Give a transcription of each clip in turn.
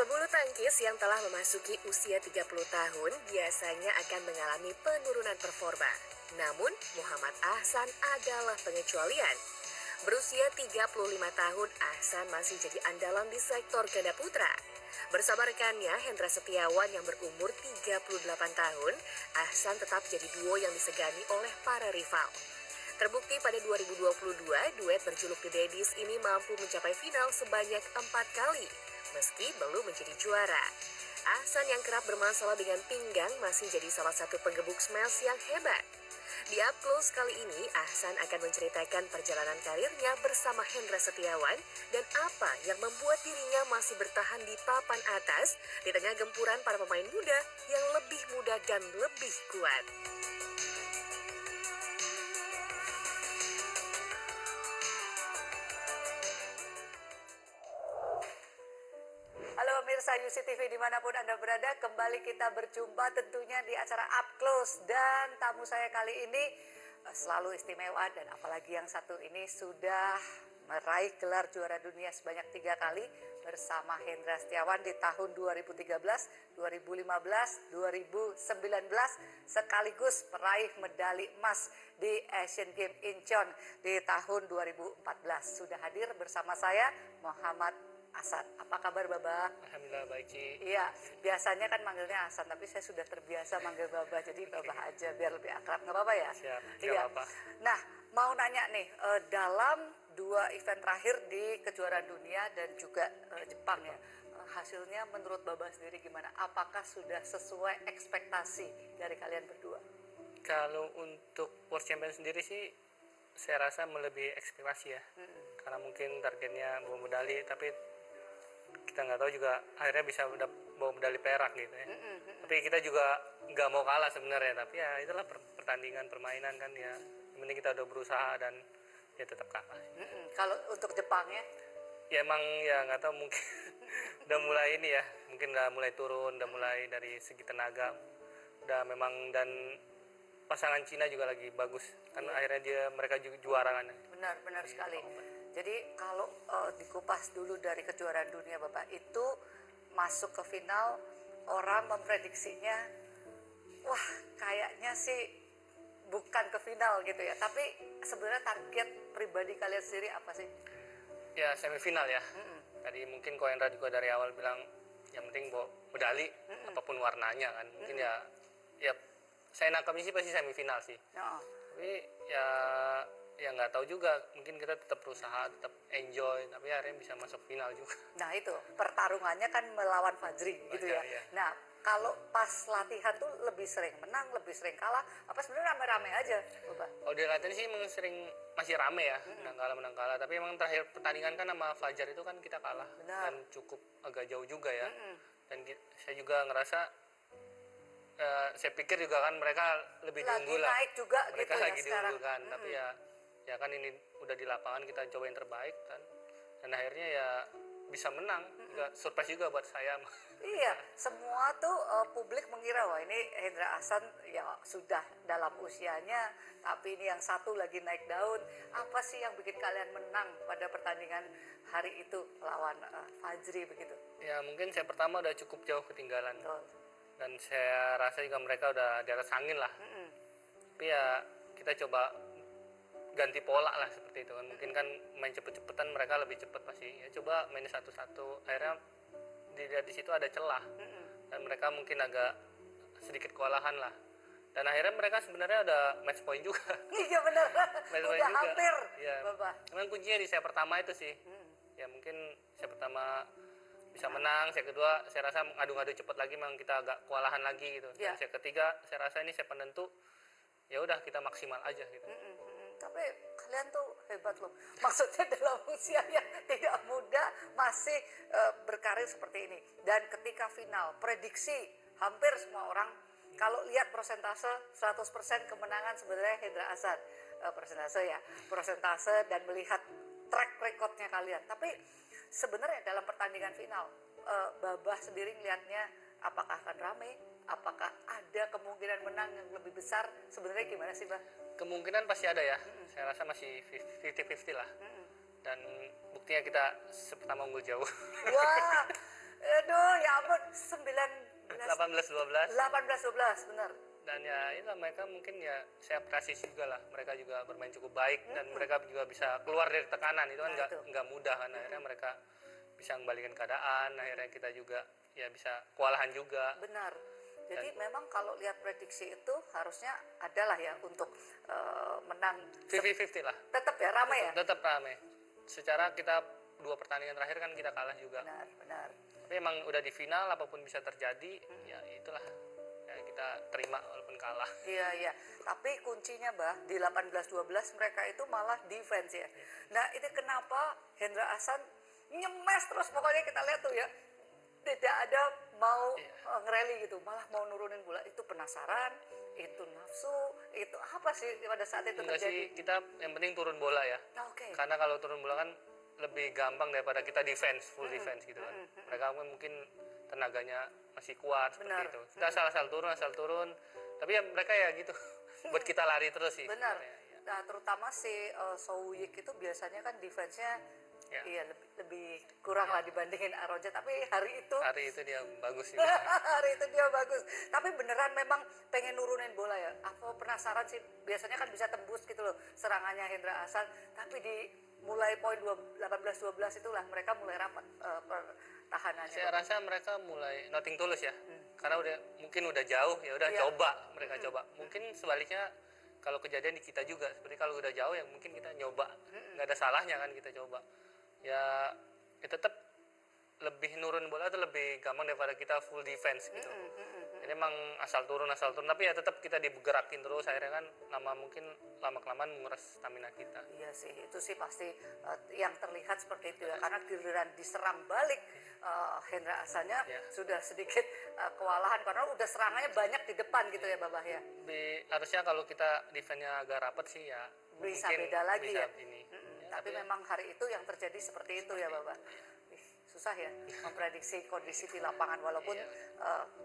Pebulu tangkis yang telah memasuki usia 30 tahun biasanya akan mengalami penurunan performa. Namun, Muhammad Ahsan adalah pengecualian. Berusia 35 tahun, Ahsan masih jadi andalan di sektor ganda putra. Bersama rekannya Hendra Setiawan yang berumur 38 tahun, Ahsan tetap jadi duo yang disegani oleh para rival. Terbukti pada 2022, duet berjuluk The Daddies ini mampu mencapai final sebanyak 4 kali, meski belum menjadi juara. Ahsan yang kerap bermasalah dengan pinggang masih jadi salah satu penggebuk smash yang hebat. Di Up Close kali ini, Ahsan akan menceritakan perjalanan karirnya bersama Hendra Setiawan dan apa yang membuat dirinya masih bertahan di papan atas di tengah gempuran para pemain muda yang lebih muda dan lebih kuat. Halo pemirsa UC TV dimanapun Anda berada, kembali kita berjumpa tentunya di acara Up Close. Dan tamu saya kali ini selalu istimewa, dan apalagi yang satu ini sudah meraih gelar juara dunia sebanyak 3 kali bersama Hendra Setiawan di tahun 2013, 2015, 2019, sekaligus peraih medali emas di Asian Games Incheon di tahun 2014. Sudah hadir bersama saya Muhammad Ahsan. Apa kabar Baba? Alhamdulillah baik Ci. Iya, biasanya kan manggilnya Ahsan, tapi saya sudah terbiasa manggil Baba, jadi Baba aja biar lebih akrab, nggak apa-apa ya? Siap, iya. apa. Nah, mau nanya nih, dalam 2 event terakhir di kejuaraan dunia dan juga Jepang ya, hasilnya menurut Baba sendiri gimana? Apakah sudah sesuai ekspektasi dari kalian berdua? Kalau untuk World Champion sendiri sih, saya rasa melebihi ekspektasi ya. Karena mungkin targetnya bawa medali, tapi kita nggak tahu juga akhirnya bisa bawa medali perak gitu ya. Tapi kita juga nggak mau kalah sebenarnya, tapi ya itulah pertandingan permainan kan ya. Yang penting kita udah berusaha dan ya tetap kalah. Kalau untuk Jepangnya? Ya emang ya nggak tahu, mungkin udah mulai ini ya, mungkin udah mulai turun, udah mulai dari segi tenaga, udah memang, dan pasangan Cina juga lagi bagus kan, akhirnya mereka juga juara kan. Benar sekali. Jadi kalau dikupas dulu dari kejuaraan dunia Bapak, itu masuk ke final, orang memprediksinya wah kayaknya sih bukan ke final gitu ya, tapi sebenarnya target pribadi kalian sendiri apa sih? Ya semifinal ya. Tadi mungkin Ko Hendra juga dari awal bilang yang penting bawa medali apapun warnanya kan. Mungkin ya saya nangkapnya sih pasti semifinal sih. Tapi ya nggak tahu juga, mungkin kita tetap berusaha, tetap enjoy, tapi akhirnya bisa masuk final juga. Nah itu pertarungannya kan melawan Fajri gitu ya. Iya. Nah kalau pas latihan tuh lebih sering menang, lebih sering kalah, apa sebenarnya rame-rame aja Bapak? Oh di latihan sih emang masih rame ya, menang kalah, tapi emang terakhir pertandingan kan sama Fajar itu kan kita kalah. Benar. Dan cukup agak jauh juga ya. Dan saya juga ngerasa, saya pikir juga kan mereka lebih diunggul lah. Naik juga mereka gitu lagi ya sekarang. diunggulkan, tapi ya kan ini udah di lapangan, kita coba yang terbaik kan, dan akhirnya ya bisa menang. Juga surprise juga buat saya. Iya, semua tuh publik mengira wah ini Hendra Ahsan ya sudah dalam usianya, tapi ini yang satu lagi naik daun. Apa sih yang bikin kalian menang pada pertandingan hari itu lawan Fajri begitu? Ya mungkin saya pertama udah cukup jauh ketinggalan. Betul. Dan saya rasa juga mereka udah di atas angin lah. Tapi ya kita coba ganti pola lah seperti itu kan. Mungkin kan main cepet-cepetan, mereka lebih cepet pasti. Ya coba main satu-satu. Akhirnya di situ ada celah. Dan mereka mungkin agak sedikit kewalahan lah. Dan akhirnya mereka sebenarnya ada match point juga. Iya benar. Udah hampir. Ya. Bapak. Memang kuncinya di set pertama itu sih. Ya mungkin set pertama bisa menang, set kedua saya rasa ngadu-ngadu cepat lagi, memang kita agak kewalahan lagi gitu. Dan set ketiga saya rasa ini set penentu, ya udah kita maksimal aja gitu. Tapi kalian tuh hebat loh, maksudnya dalam usia yang tidak muda masih berkarir seperti ini. Dan ketika final, prediksi hampir semua orang kalau lihat persentase 100% kemenangan sebenarnya Hendra Ahsan, persentase dan melihat track recordnya kalian. Tapi sebenarnya dalam pertandingan final, Babah sendiri ngelihatnya apakah akan rame? Apakah ada kemungkinan menang yang lebih besar? Sebenarnya gimana sih, Bah? Kemungkinan pasti ada ya. Saya rasa masih 50-50 lah. Dan buktinya kita pertama unggul jauh. Wah, Aduh, ya ampun, 19, 18-12. 18-12, benar. Dan ya itulah mereka mungkin ya saya apresiasi juga lah, mereka juga bermain cukup baik dan mereka juga bisa keluar dari tekanan itu kan Nah, itu. nggak mudah kan. Akhirnya mereka bisa membalikan keadaan, akhirnya kita juga ya bisa kewalahan juga. Benar. Jadi memang kalau lihat prediksi itu harusnya adalah ya untuk menang 50-50 lah, tetap ya ramai ya. tetap ramai. Secara kita 2 pertandingan terakhir kan kita kalah juga, Benar. tapi emang udah di final apapun bisa terjadi. Ya itulah ya kita terima walaupun kalah. Iya. Tapi kuncinya Bah, di 18-12 mereka itu malah defense ya. Nah, itu kenapa Hendra Ahsan nyemes terus pokoknya kita lihat tuh ya. Tidak ada mau ngereli gitu, malah mau nurunin bola. Itu penasaran, itu nafsu, itu apa sih pada saat itu Enggak terjadi? sih, kita yang penting turun bola ya. Oke. Karena kalau turun bola kan lebih gampang daripada kita defense, full defense gitu kan. Mereka mungkin tenaganya masih kuat seperti Benar. itu. Kita asal turun. Tapi ya mereka ya gitu. Buat kita lari terus sih. Benar. sebenarnya, ya. Nah, terutama si Souyik itu biasanya kan defense-nya Ya. iya lebih kurang lah dibandingin Aroja, tapi hari itu Hari itu dia bagus juga. hari itu dia bagus. Tapi beneran memang pengen nurunin bola ya. Aku penasaran sih, biasanya kan bisa tembus gitu loh serangannya Hendra Ahsan, tapi di mulai poin 18-12 itulah mereka mulai rapat pertahanannya. Saya rasa mereka mulai nothing tulus ya. Karena mungkin udah jauh ya udah Iya. coba mereka coba. Mungkin sebaliknya kalau kejadian di kita juga seperti kalau udah jauh ya mungkin kita nyoba. Nggak ada salahnya kan kita coba. Ya tetap lebih nurun bola itu lebih gampang daripada kita full defense gitu. Jadi emang asal turun tapi ya tetap kita digerakin terus, akhirnya kan lama kelamaan menguras stamina kita. Iya sih, itu sih pasti yang terlihat seperti itu ya, karena giliran diserang balik Hendra Ahsannya sudah sedikit kewalahan karena udah serangannya banyak di depan gitu ya Babah ya. Harusnya kalau kita defense-nya agak rapat sih ya Bisa mungkin beda lagi bisa ya. ini. Tapi memang hari itu yang terjadi seperti itu ya Babah. Susah ya memprediksi kondisi di lapangan walaupun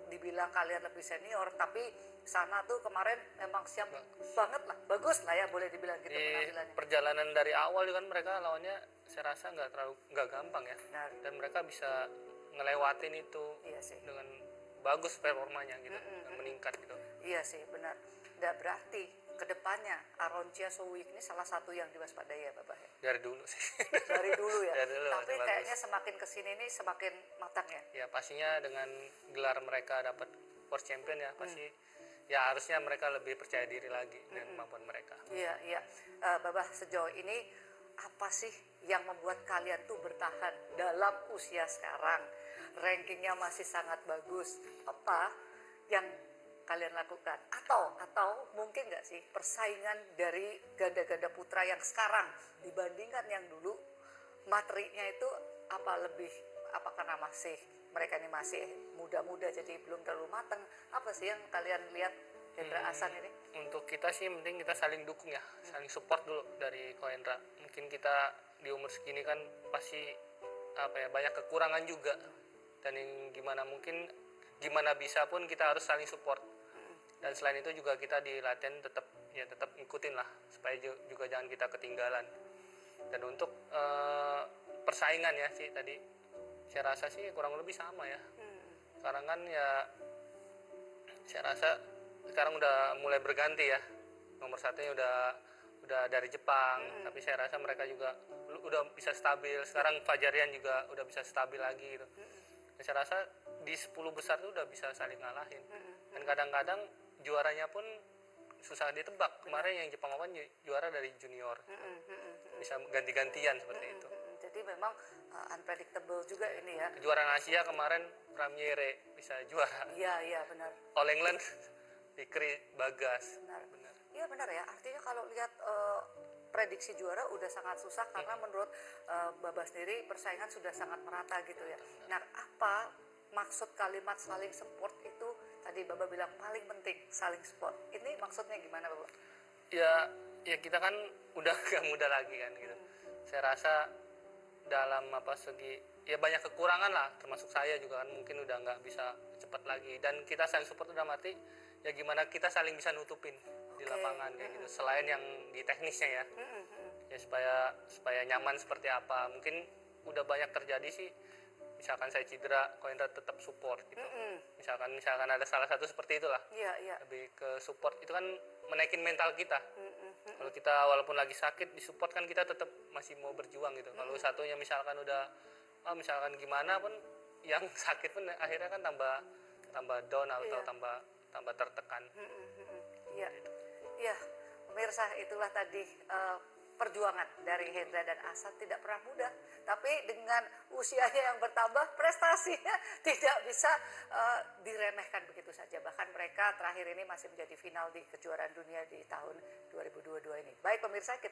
dibilang kalian lebih senior, tapi sana tuh kemarin memang siap banget lah, bagus lah ya boleh dibilang gitu Di penampilannya. perjalanan dari awal kan mereka lawannya saya rasa nggak gampang ya. Benar. Dan mereka bisa ngelewatin itu Iya sih. dengan bagus performanya gitu, dengan meningkat gitu. Iya sih benar. Dan berarti kedepannya Aroncia Souyik ini salah satu yang diwaspadai ya Bapak ya. Dari dulu sih. Dari dulu ya. Dari dulu Tapi masih bagus. kayaknya semakin kesini nih semakin matang ya. Ya pastinya dengan gelar mereka dapat World Champion ya pasti ya harusnya mereka lebih percaya diri lagi dengan kemampuan mereka. Iya. Babah, sejauh ini apa sih yang membuat kalian tuh bertahan dalam usia sekarang? Rankingnya masih sangat bagus. Apa yang kalian lakukan? Atau mungkin nggak sih persaingan dari ganda-ganda putra yang sekarang dibandingkan yang dulu, materinya itu apa karena mereka ini masih muda-muda jadi belum terlalu matang? Apa sih yang kalian lihat Hendra Ahsan ini? Untuk kita sih penting kita saling dukung ya, saling support dulu dari Ko Hendra. Mungkin kita di umur segini kan pasti banyak kekurangan juga, dan yang gimana bisa pun kita harus saling support. Dan selain itu juga kita di latihan tetap ngikutin lah supaya juga jangan kita ketinggalan. Dan untuk persaingan ya sih tadi saya rasa sih kurang lebih sama ya. Sekarang kan ya saya rasa sekarang udah mulai berganti ya, nomor satunya udah dari Jepang, tapi saya rasa mereka juga udah bisa stabil. Sekarang Fajarian juga udah bisa stabil lagi gitu. Saya rasa di 10 besar itu udah bisa saling ngalahin. Dan kadang-kadang juaranya pun susah ditebak. Kemarin yang Jepang Open juara dari junior, bisa ganti-gantian seperti itu. Jadi memang unpredictable juga ini ya. Kejuaraan Asia kemarin Pramiere bisa juara. Iya benar. All England Fikri Bagas. Benar. Iya benar ya. Artinya kalau lihat prediksi juara udah sangat susah karena menurut Babah sendiri persaingan sudah sangat merata gitu ya. Nah, apa maksud kalimat saling support itu? Tadi Babah bilang paling penting saling support. Ini maksudnya gimana Babah? Ya kita kan udah gak muda lagi kan gitu. Saya rasa dalam segi ya banyak kekurangan lah, termasuk saya juga kan mungkin udah nggak bisa cepat lagi, dan kita saling support udah mati ya gimana kita saling bisa nutupin di lapangan kayak gitu, selain yang di teknisnya ya supaya nyaman seperti apa. Mungkin udah banyak terjadi sih, misalkan saya cedera, Ko Hendra tetap support gitu. Misalkan ada salah satu seperti itulah. Iya. Lebih ke support itu kan menaikin mental kita. Kalau kita walaupun lagi sakit disupport kan kita tetap masih mau berjuang gitu. Kalau satunya misalkan udah misalkan gimana pun yang sakit pun akhirnya kan tambah down atau tambah tertekan. Iya. Iya, pemirsa, itulah tadi perjuangan dari Hendra dan Ahsan tidak pernah mudah, tapi dengan usianya yang bertambah prestasinya tidak bisa diremehkan begitu saja. Bahkan mereka terakhir ini masih menjadi final di kejuaraan dunia di tahun 2022 ini. Baik pemirsa, kita